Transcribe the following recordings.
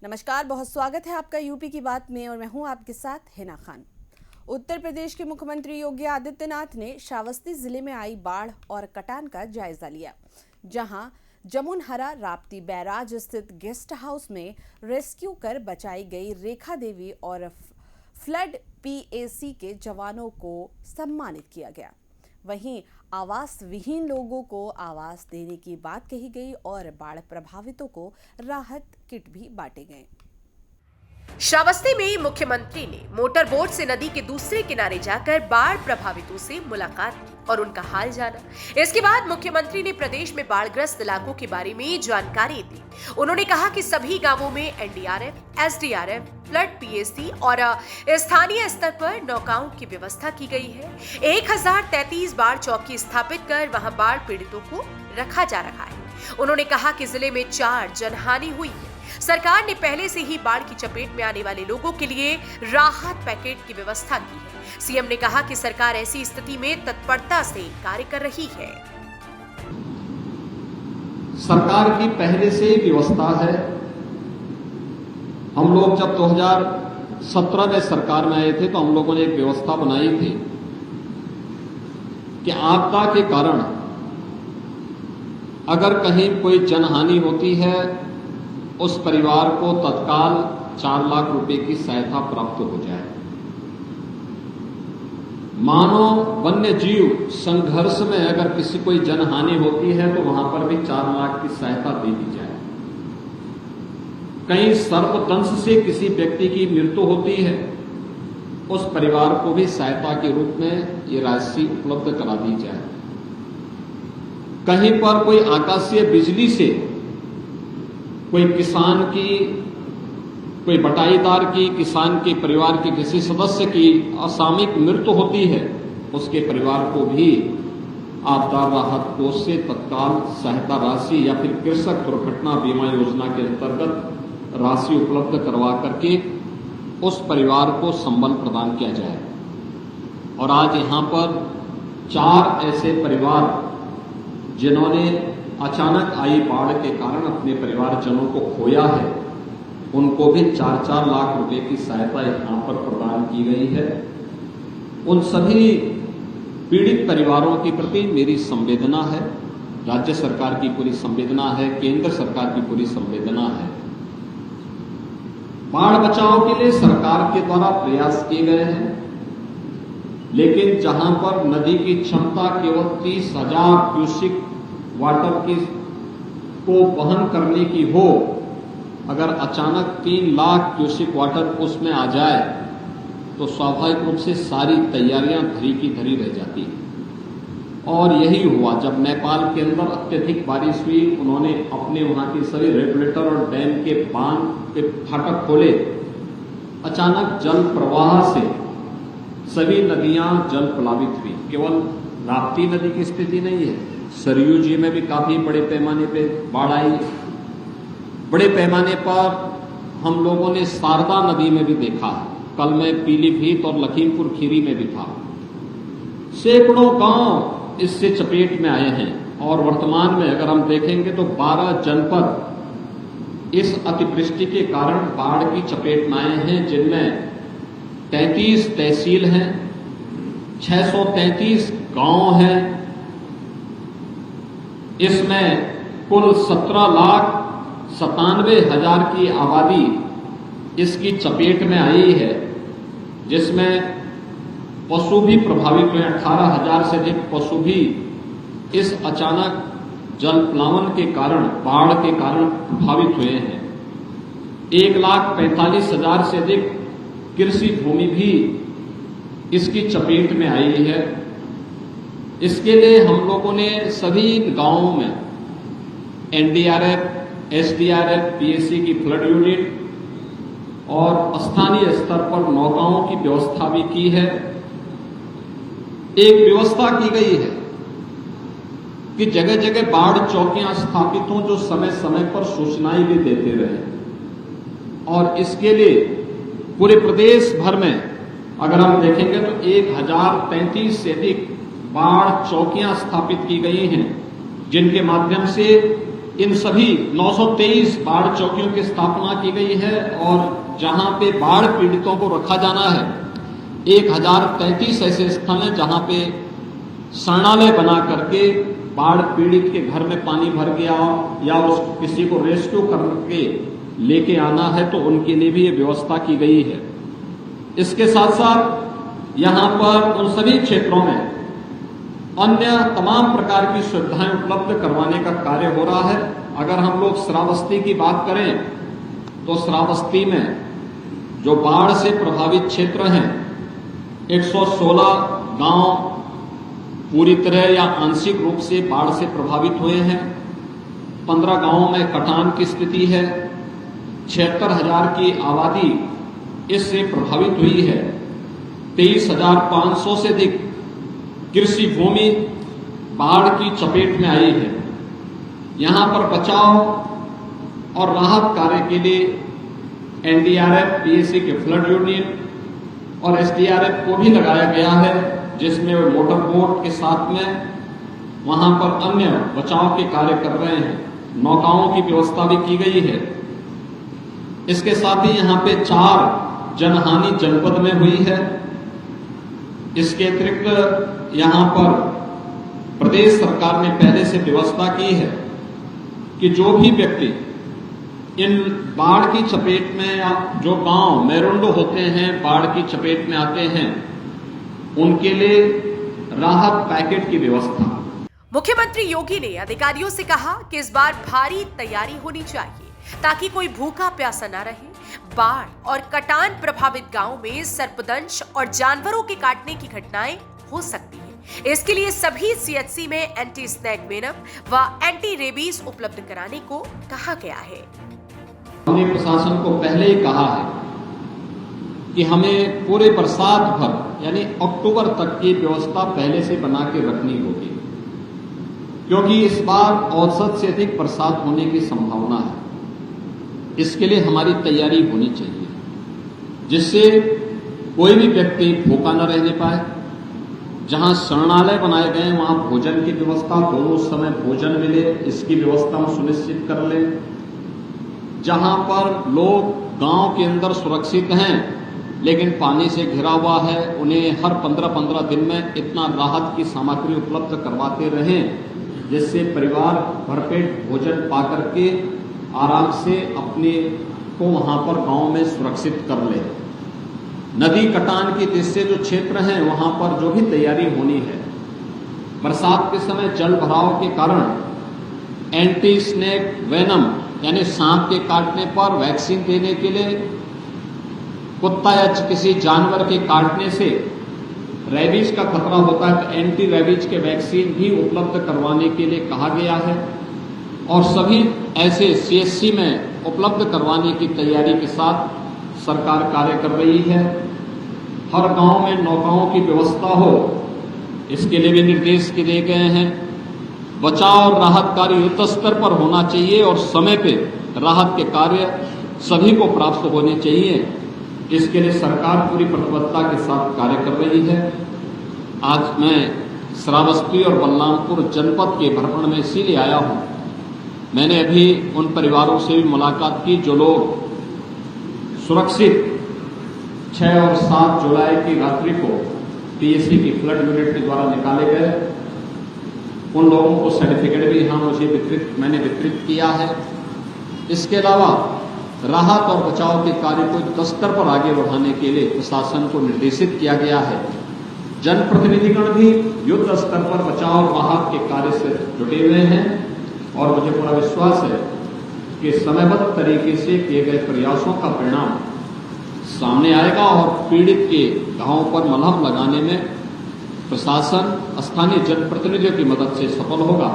नमस्कार, बहुत स्वागत है आपका यूपी की बात में और मैं हूं आपके साथ हिना खान। उत्तर प्रदेश के मुख्यमंत्री योगी आदित्यनाथ ने श्रावस्ती जिले में आई बाढ़ और कटान का जायजा लिया, जहां जमुनहरा राप्ती बैराज स्थित गेस्ट हाउस में रेस्क्यू कर बचाई गई रेखा देवी और फ्लड पीएसी के जवानों को सम्मानित किया गया। वहीं आवास विहीन लोगों को आवास देने की बात कही गई और बाढ़ प्रभावितों को राहत किट भी बांटे गए। श्रावस्ती में मुख्यमंत्री ने मोटर बोट से नदी के दूसरे किनारे जाकर बाढ़ प्रभावितों से मुलाकात की और उनका हाल जाना। इसके बाद मुख्यमंत्री ने प्रदेश में बाढ़ग्रस्त इलाकों के बारे में जानकारी दी। उन्होंने कहा कि सभी गांवों में एनडीआरएफ, एसडीआरएफ, फ्लड पीएसी और स्थानीय स्तर पर नौकाओं की व्यवस्था की गई है। 1033 बाढ़ चौकी स्थापित कर वहां बाढ़ पीड़ितों को रखा जा रहा है। उन्होंने कहा कि जिले में 4 जनहानि हुई है। सरकार ने पहले से ही बाढ़ की चपेट में आने वाले लोगों के लिए राहत पैकेज की व्यवस्था की है। सीएम ने कहा कि सरकार ऐसी स्थिति में तत्परता से कार्य कर रही है। सरकार की पहले से ही व्यवस्था है। हम लोग जब 2017 में सरकार में आए थे तो हम लोगों ने एक व्यवस्था बनाई थी कि आपदा के कारण अगर कहीं कोई जनहानि होती है उस परिवार को तत्काल 4 लाख रुपए की सहायता प्राप्त हो जाए। मानव वन्य जीव संघर्ष में अगर किसी कोई जनहानि होती है तो वहां पर भी 4 लाख की सहायता दे दी जाए। कहीं सर्पदंश से किसी व्यक्ति की मृत्यु होती है उस परिवार को भी सहायता के रूप में ये राशि उपलब्ध करा दी जाए। कहीं पर कोई आकाशीय बिजली से कोई किसान की, कोई बटाईदार की, किसान के परिवार के किसी सदस्य की असामयिक मृत्यु होती है उसके परिवार को भी आपदा राहत कोष से तत्काल सहायता राशि या फिर कृषक दुर्घटना बीमा योजना के अंतर्गत राशि उपलब्ध करवा करके उस परिवार को संबल प्रदान किया जाए। और आज यहां पर 4 ऐसे परिवार जिन्होंने अचानक आई बाढ़ के कारण अपने परिवारजनों को खोया है, उनको भी 4-4 लाख रुपए की सहायता यहां पर प्रदान की गई है। उन सभी पीड़ित परिवारों के प्रति मेरी संवेदना है, राज्य सरकार की पूरी संवेदना है, केंद्र सरकार की पूरी संवेदना है। बाढ़ बचाव के लिए सरकार के द्वारा प्रयास किए गए हैं, लेकिन जहां पर नदी की क्षमता केवल 30,000 क्यूसिक वाटर की को वहन करने की हो, अगर अचानक 3 लाख क्यूसिक वाटर उसमें आ जाए तो स्वाभाविक रूप से सारी तैयारियां धरी की धरी रह जाती हैं। और यही हुआ जब नेपाल के अंदर अत्यधिक बारिश हुई, उन्होंने अपने वहां के सभी रेगुलेटर और डैम के बांध के फाटक खोले। अचानक जल प्रवाह से सभी नदियां जल प्लावित हुई। केवल राप्ती नदी की स्थिति नहीं है, सरयू जी में भी काफी बड़े पैमाने पे बाढ़ आई। बड़े पैमाने पर हम लोगों ने शारदा नदी में भी देखा, कल मैं पीलीभीत और लखीमपुर खीरी में भी था। सैकड़ों गांव इससे चपेट में आए हैं और वर्तमान में अगर हम देखेंगे तो 12 जनपद इस अतिवृष्टि के कारण बाढ़ की चपेट में आए हैं, जिनमें 33 तहसील हैं, 633 गांव हैं। इसमें कुल 17,97,000 की आबादी इसकी चपेट में आई है, जिसमें पशु भी प्रभावित हुए। 18,000 से अधिक पशु भी इस अचानक जल प्लावन के कारण, बाढ़ के कारण प्रभावित हुए हैं। 1,45,000 से अधिक कृषि भूमि भी इसकी चपेट में आई है। इसके लिए हम लोगों ने सभी गांवों में एनडीआरएफ, एसडीआरएफ, पीएसी की फ्लड यूनिट और स्थानीय स्तर पर नौकाओं की व्यवस्था भी की है। एक व्यवस्था की गई है कि जगह जगह बाढ़ चौकियां स्थापित हों जो समय समय पर सूचनाएं भी देते रहे। और इसके लिए पूरे प्रदेश भर में अगर हम देखेंगे तो 1033 से अधिक बाढ़ चौकियां स्थापित की गई हैं, जिनके माध्यम से इन सभी 923 बाढ़ चौकियों की स्थापना की गई है और जहां पे बाढ़ पीड़ितों को रखा जाना है 1033 ऐसे स्थल हैं जहां पे शरणालय बना करके बाढ़ पीड़ित के घर में पानी भर गया या उस किसी को रेस्क्यू करके लेके आना है तो उनके लिए भी ये व्यवस्था की गई है। इसके साथ साथ यहां पर उन सभी क्षेत्रों में अन्य तमाम प्रकार की सुविधाएं उपलब्ध करवाने का कार्य हो रहा है। अगर हम लोग श्रावस्ती की बात करें तो श्रावस्ती में जो बाढ़ से प्रभावित क्षेत्र हैं 116 गांव पूरी तरह या आंशिक रूप से बाढ़ से प्रभावित हुए हैं। 15 गांवों में कटान की स्थिति है। 76,000 की आबादी इससे प्रभावित हुई है। 23,500 से अधिक कृषि भूमि बाढ़ की चपेट में आई है। यहां पर बचाव और राहत कार्य के लिए एनडीआरएफ, पीएसी के फ्लड यूनिट और एसडीआरएफ को भी लगाया गया है, जिसमें वो मोटर बोट के साथ में वहां पर अन्य बचाव के कार्य कर रहे हैं। नौकाओं की व्यवस्था भी की गई है। इसके साथ ही यहां पे 4 जनहानि जनपद में हुई है। इसके अतिरिक्त यहां पर प्रदेश सरकार ने पहले से व्यवस्था की है कि जो भी व्यक्ति इन बाढ़ की चपेट में या जो गांव मेरुंडो होते हैं बाढ़ की चपेट में आते हैं उनके लिए राहत पैकेट की व्यवस्था। मुख्यमंत्री योगी ने अधिकारियों से कहा कि इस बार भारी तैयारी होनी चाहिए ताकि कोई भूखा प्यासा न रहे। बाढ़ और कटान प्रभावित गांवों में सर्पदंश और जानवरों के काटने की घटनाएं हो सकती है। इसके लिए सभी सीएचसी में एंटी स्नेक वेनम व एंटी रेबीज उपलब्ध कराने को कहा गया है। हमने प्रशासन को पहले ही कहा है कि हमें पूरे बरसात भर यानी अक्टूबर तक की व्यवस्था पहले से बना के रखनी होगी, क्योंकि इस बार औसत से अधिक बरसात होने की संभावना है। इसके लिए हमारी तैयारी होनी चाहिए, जिससे कोई भी व्यक्ति भूखा न रहने पाए। जहां शरणालय बनाए गए हैं वहां भोजन की व्यवस्था, दोनों समय भोजन मिले, इसकी व्यवस्था हम सुनिश्चित कर लें। जहां पर लोग गांव के अंदर सुरक्षित हैं लेकिन पानी से घिरा हुआ है, उन्हें हर 15-15 दिन में इतना राहत की सामग्री उपलब्ध करवाते रहें जिससे परिवार भरपेट भोजन पा करके आराम से अपने को वहां पर गांव में सुरक्षित कर ले। नदी कटान की दृष्टि से जो क्षेत्र हैं वहां पर जो भी तैयारी होनी है, बरसात के समय जल भराव के कारण एंटी स्नेक वेनम यानी सांप के काटने पर वैक्सीन देने के लिए, कुत्ता या किसी जानवर के काटने से रेबीज का खतरा होता है तो एंटी रेबीज के वैक्सीन भी उपलब्ध करवाने के लिए कहा गया है और सभी ऐसे सीएचसी में उपलब्ध करवाने की तैयारी के साथ सरकार कार्य कर रही है। हर गांव में नौकाओं की व्यवस्था हो, इसके लिए भी निर्देश दिए गए हैं। बचाव और राहत कार्य युद्ध स्तर पर होना चाहिए और समय पे राहत के कार्य सभी को प्राप्त होने चाहिए। इसके लिए सरकार पूरी प्रतिबद्धता के साथ कार्य कर रही है। आज मैं श्रावस्ती और बलरामपुर जनपद के भ्रमण में इसीलिए आया हूं। मैंने अभी उन परिवारों से भी मुलाकात की जो लोग सुरक्षित 6 और 7 जुलाई की रात्रि को पीएसी की फ्लड यूनिट के द्वारा निकाले गए। उन लोगों को सर्टिफिकेट भी यहाँ मैंने वितरित किया है। इसके अलावा राहत और बचाव के कार्य को युद्ध स्तर पर आगे बढ़ाने के लिए प्रशासन को निर्देशित किया गया है। जनप्रतिनिधिगण भी युद्ध स्तर पर बचाव और राहत के कार्य से जुटे हुए हैं और मुझे पूरा विश्वास है कि समयबद्ध तरीके से किए गए प्रयासों का परिणाम सामने आएगा और पीड़ित के घावों पर मलहम लगाने में प्रशासन स्थानीय जनप्रतिनिधियों की मदद से सफल होगा।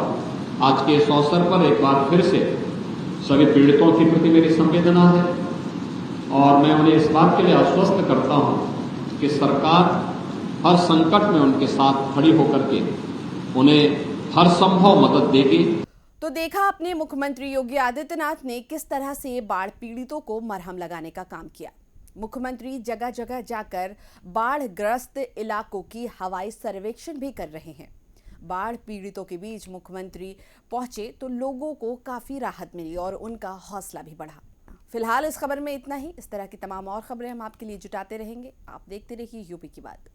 आज के इस अवसर पर एक बार फिर से सभी पीड़ितों के प्रति मेरी संवेदना है और मैं उन्हें इस बात के लिए आश्वस्त करता हूं कि सरकार हर संकट में उनके साथ खड़ी होकर के उन्हें हर संभव मदद देगी। तो देखा आपने मुख्यमंत्री योगी आदित्यनाथ ने किस तरह से बाढ़ पीड़ितों को मरहम लगाने का काम किया। मुख्यमंत्री जगह जगह जाकर बाढ़ ग्रस्त इलाकों की हवाई सर्वेक्षण भी कर रहे हैं। बाढ़ पीड़ितों के बीच मुख्यमंत्री पहुंचे तो लोगों को काफी राहत मिली और उनका हौसला भी बढ़ा। फिलहाल इस खबर में इतना ही। इस तरह की तमाम और खबरें हम आपके लिए जुटाते रहेंगे। आप देखते रहिए यूपी की बात।